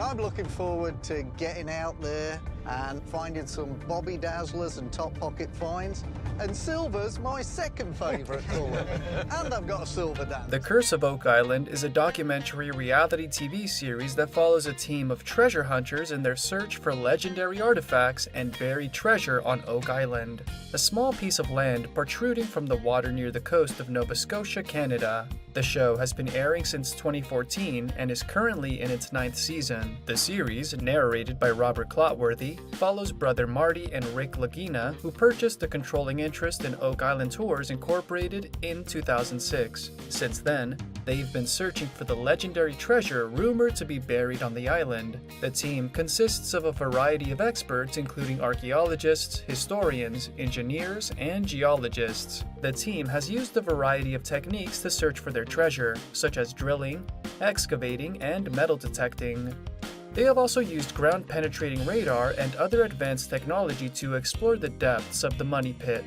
I'm looking forward to getting out there and finding some bobby dazzlers and top pocket finds. And silver's my second favourite colour. And I've got a silver dance. The Curse of Oak Island is a documentary reality TV series that follows a team of treasure hunters in their search for legendary artifacts and buried treasure on Oak Island, a small piece of land protruding from the water near the coast of Nova Scotia, Canada. The show has been airing since 2014 and is currently in its 9th season. The series, narrated by Robert Clotworthy, follows brother Marty and Rick Lagina, who purchased a controlling interest in Oak Island Tours Incorporated in 2006. Since then, they've been searching for the legendary treasure rumored to be buried on the island. The team consists of a variety of experts including archaeologists, historians, engineers, and geologists. The team has used a variety of techniques to search for their treasure, such as drilling, excavating, and metal detecting. They have also used ground-penetrating radar and other advanced technology to explore the depths of the Money Pit,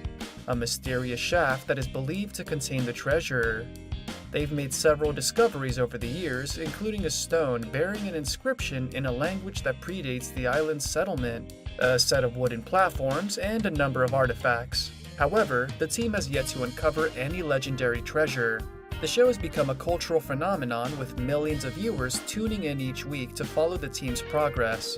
a mysterious shaft that is believed to contain the treasure. They've made several discoveries over the years, including a stone bearing an inscription in a language that predates the island's settlement, a set of wooden platforms, and a number of artifacts. However, the team has yet to uncover any legendary treasure. The show has become a cultural phenomenon with millions of viewers tuning in each week to follow the team's progress.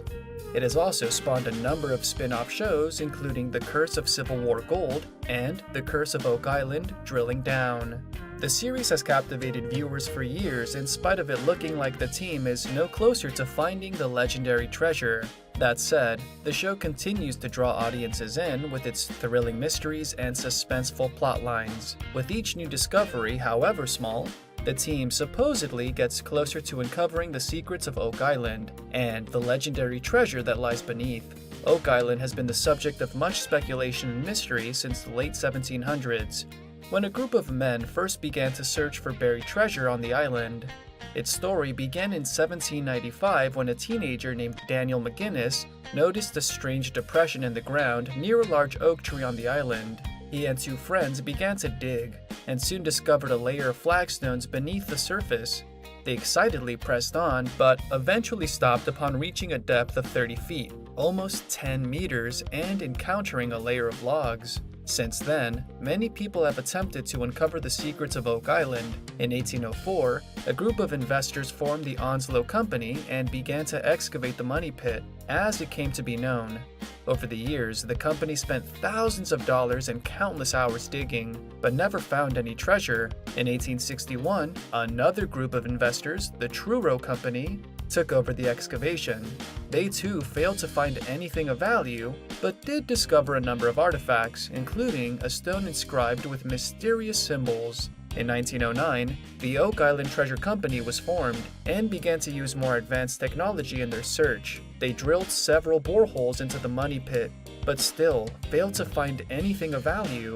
It has also spawned a number of spin-off shows including The Curse of Civil War Gold and The Curse of Oak Island Drilling Down. The series has captivated viewers for years in spite of it looking like the team is no closer to finding the legendary treasure. That said, the show continues to draw audiences in with its thrilling mysteries and suspenseful plot lines. With each new discovery, however small, the team supposedly gets closer to uncovering the secrets of Oak Island and the legendary treasure that lies beneath. Oak Island has been the subject of much speculation and mystery since the late 1700s, when a group of men first began to search for buried treasure on the island. Its story began in 1795 when a teenager named Daniel McGinnis noticed a strange depression in the ground near a large oak tree on the island. He and two friends began to dig, and soon discovered a layer of flagstones beneath the surface. They excitedly pressed on, but eventually stopped upon reaching a depth of 30 feet, almost 10 meters, and encountering a layer of logs. Since then, many people have attempted to uncover the secrets of Oak Island. In 1804, a group of investors formed the Onslow Company and began to excavate the Money Pit, as it came to be known. Over the years, the company spent thousands of dollars and countless hours digging, but never found any treasure. In 1861, another group of investors, the Truro Company, took over the excavation. They too failed to find anything of value, but did discover a number of artifacts, including a stone inscribed with mysterious symbols. In 1909, the Oak Island Treasure Company was formed and began to use more advanced technology in their search. They drilled several boreholes into the Money Pit, but still failed to find anything of value.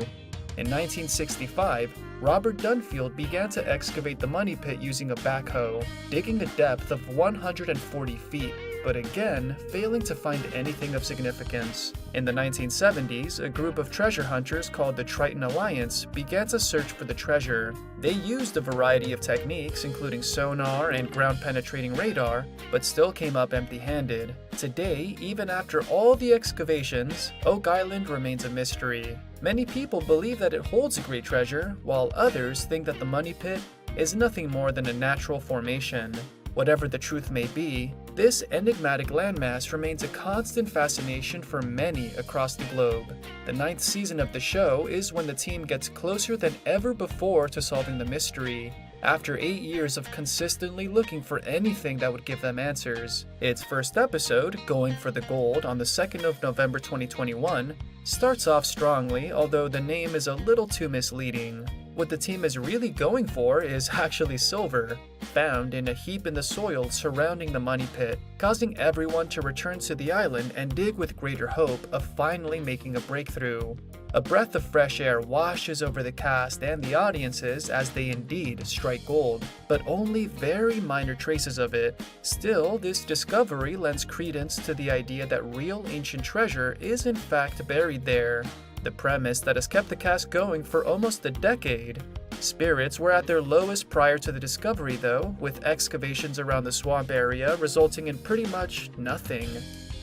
In 1965, Robert Dunfield began to excavate the Money Pit using a backhoe, digging a depth of 140 feet, but again failing to find anything of significance. In the 1970s, a group of treasure hunters called the TRITON Alliance began to search for the treasure. They used a variety of techniques including sonar and ground-penetrating radar, but still came up empty-handed. Today, even after all the excavations, Oak Island remains a mystery. Many people believe that it holds a great treasure, while others think that the Money Pit is nothing more than a natural formation. Whatever the truth may be, this enigmatic landmass remains a constant fascination for many across the globe. The 9th season of the show is when the team gets closer than ever before to solving the mystery, after 8 years of consistently looking for anything that would give them answers. Its first episode, Going for the Gold, on the 2nd of November 2021, starts off strongly, although the name is a little too misleading. What the team is really going for is actually silver, found in a heap in the soil surrounding the Money Pit, causing everyone to return to the island and dig with greater hope of finally making a breakthrough. A breath of fresh air washes over the cast and the audiences as they indeed strike gold, but only very minor traces of it. Still, this discovery lends credence to the idea that real ancient treasure is in fact buried there, the premise that has kept the cast going for almost a decade. Spirits were at their lowest prior to the discovery though, with excavations around the swamp area resulting in pretty much nothing.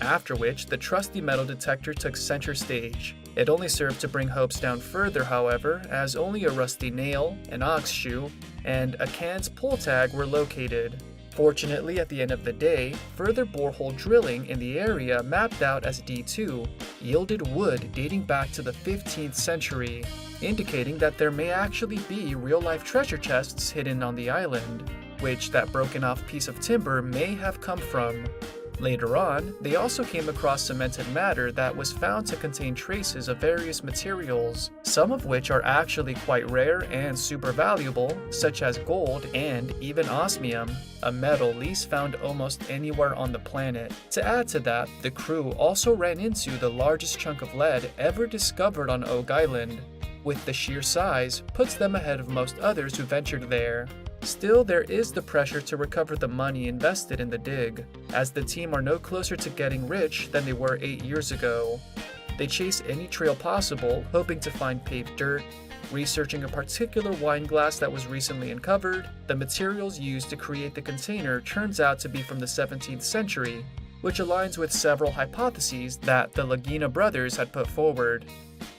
After which, the trusty metal detector took center stage. It only served to bring hopes down further, however, as only a rusty nail, an ox shoe, and a can's pull tag were located. Fortunately, at the end of the day, further borehole drilling in the area mapped out as D2 yielded wood dating back to the 15th century, indicating that there may actually be real-life treasure chests hidden on the island, which that broken-off piece of timber may have come from. Later on, they also came across cemented matter that was found to contain traces of various materials, some of which are actually quite rare and super valuable, such as gold and even osmium, a metal least found almost anywhere on the planet. To add to that, the crew also ran into the largest chunk of lead ever discovered on Oak Island, with the sheer size puts them ahead of most others who ventured there. Still, there is the pressure to recover the money invested in the dig, as the team are no closer to getting rich than they were 8 years ago. They chase any trail possible, hoping to find paved dirt, researching a particular wine glass that was recently uncovered. The materials used to create the container turns out to be from the 17th century, which aligns with several hypotheses that the Lagina brothers had put forward.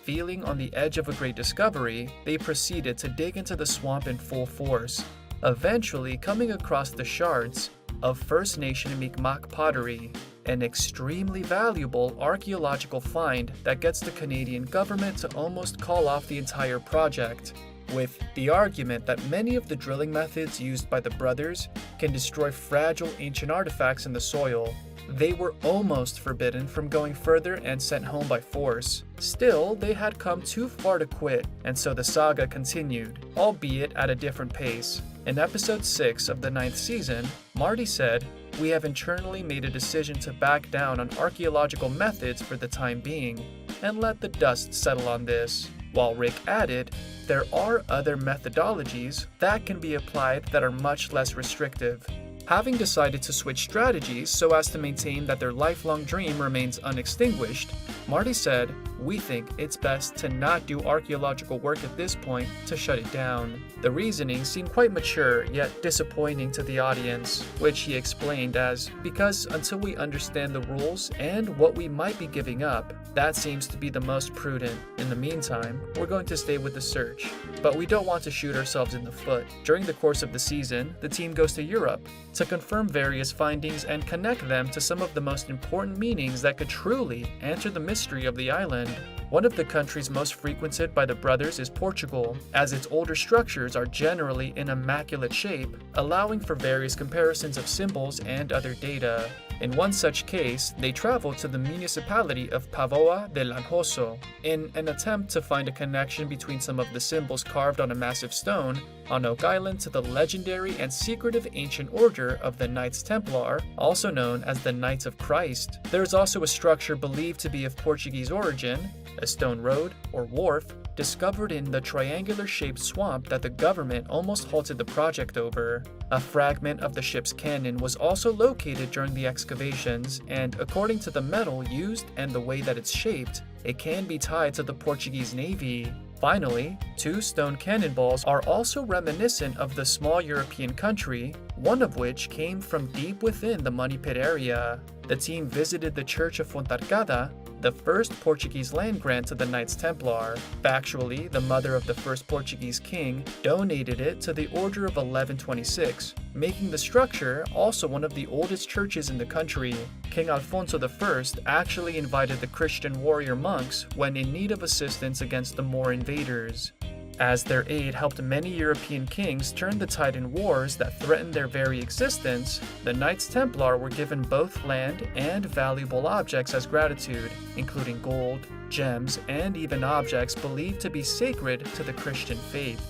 Feeling on the edge of a great discovery, they proceeded to dig into the swamp in full force, eventually coming across the shards of First Nation Mi'kmaq pottery, an extremely valuable archaeological find that gets the Canadian government to almost call off the entire project, with the argument that many of the drilling methods used by the brothers can destroy fragile ancient artifacts in the soil. They were almost forbidden from going further and sent home by force. Still, they had come too far to quit, and so the saga continued, albeit at a different pace. In episode 6 of the 9th season, Marty said, "We have internally made a decision to back down on archaeological methods for the time being, and let the dust settle on this." While Rick added, "There are other methodologies that can be applied that are much less restrictive." Having decided to switch strategies so as to maintain that their lifelong dream remains unextinguished, Marty said, "We think it's best to not do archaeological work at this point to shut it down." The reasoning seemed quite mature yet disappointing to the audience, which he explained as, "Because until we understand the rules and what we might be giving up, that seems to be the most prudent. In the meantime, we're going to stay with the search. But we don't want to shoot ourselves in the foot." During the course of the season, the team goes to Europe to confirm various findings and connect them to some of the most important meanings that could truly answer the mystery of the island. One of the countries most frequented by the brothers is Portugal, as its older structures are generally in immaculate shape, allowing for various comparisons of symbols and other data. In one such case, they traveled to the municipality of Póvoa de Lanhoso in an attempt to find a connection between some of the symbols carved on a massive stone on Oak Island to the legendary and secretive ancient order of the Knights Templar, also known as the Knights of Christ. There is also a structure believed to be of Portuguese origin, a stone road, or wharf, discovered in the triangular-shaped swamp that the government almost halted the project over. A fragment of the ship's cannon was also located during the excavations, and according to the metal used and the way that it's shaped, it can be tied to the Portuguese Navy. Finally, 2 stone cannonballs are also reminiscent of the small European country, one of which came from deep within the Money Pit area. The team visited the Church of Fontarcada, the first Portuguese land grant to the Knights Templar. Factually, the mother of the first Portuguese king donated it to the Order of 1126, making the structure also one of the oldest churches in the country. King Alfonso I actually invited the Christian warrior monks when in need of assistance against the Moor invaders, as their aid helped many European kings turn the tide in wars that threatened their very existence. The Knights Templar were given both land and valuable objects as gratitude, including gold, gems, and even objects believed to be sacred to the Christian faith.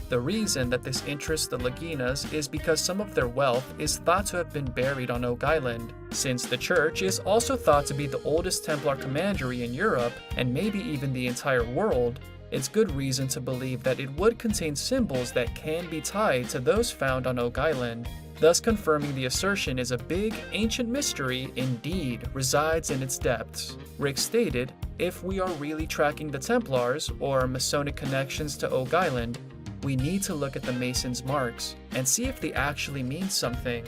The reason that this interests the Laginas is because some of their wealth is thought to have been buried on Oak Island. Since the church is also thought to be the oldest Templar commandery in Europe, and maybe even the entire world, it's good reason to believe that it would contain symbols that can be tied to those found on Oak Island, thus confirming the assertion is a big, ancient mystery indeed resides in its depths. Rick stated, "If we are really tracking the Templars, or Masonic connections to Oak Island, We need to look at the mason's marks and see if they actually mean something.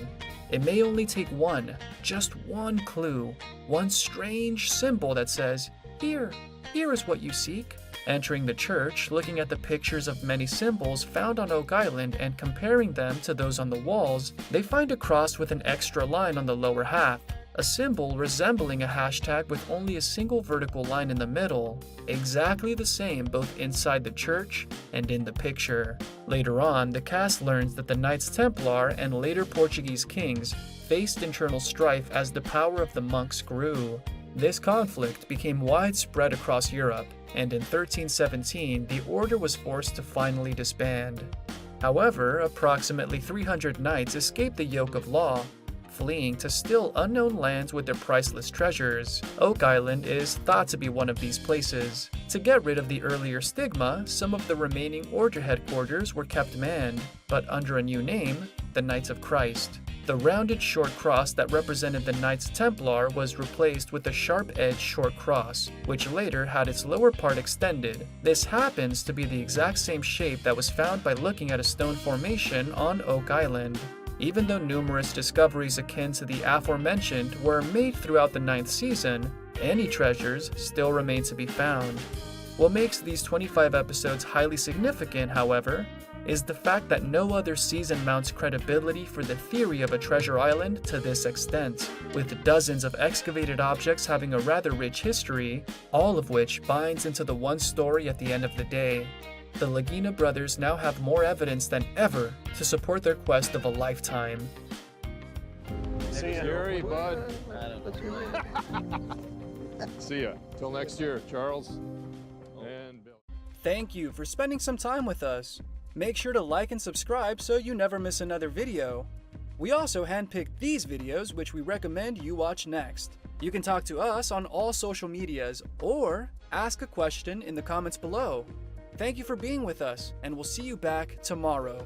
It may only take one, just one clue, one strange symbol that says, here is what you seek. Entering the church, looking at the pictures of many symbols found on Oak Island and comparing them to those on the walls, they find a cross with an extra line on the lower half, a symbol resembling a hashtag with only a single vertical line in the middle, exactly the same both inside the church and in the picture. Later on, the cast learns that the Knights Templar and later Portuguese kings faced internal strife as the power of the monks grew. This conflict became widespread across Europe, and in 1317 the order was forced to finally disband. However, approximately 300 knights escaped the yoke of law, fleeing to still unknown lands with their priceless treasures. Oak Island is thought to be one of these places. To get rid of the earlier stigma, some of the remaining order headquarters were kept manned, but under a new name, the Knights of Christ. The rounded short cross that represented the Knights Templar was replaced with a sharp-edged short cross, which later had its lower part extended. This happens to be the exact same shape that was found by looking at a stone formation on Oak Island. Even though numerous discoveries akin to the aforementioned were made throughout the 9th season, any treasures still remain to be found. What makes these 25 episodes highly significant, however, is the fact that no other season mounts credibility for the theory of a treasure island to this extent, with dozens of excavated objects having a rather rich history, all of which binds into the one story at the end of the day. The Lagina brothers now have more evidence than ever to support their quest of a lifetime. See ya. Gary, bud. See ya. Till next year, Charles and Bill. Thank you for spending some time with us. Make sure to like and subscribe so you never miss another video. We also handpicked these videos which we recommend you watch next. You can talk to us on all social medias or ask a question in the comments below. Thank you for being with us, and we'll see you back tomorrow.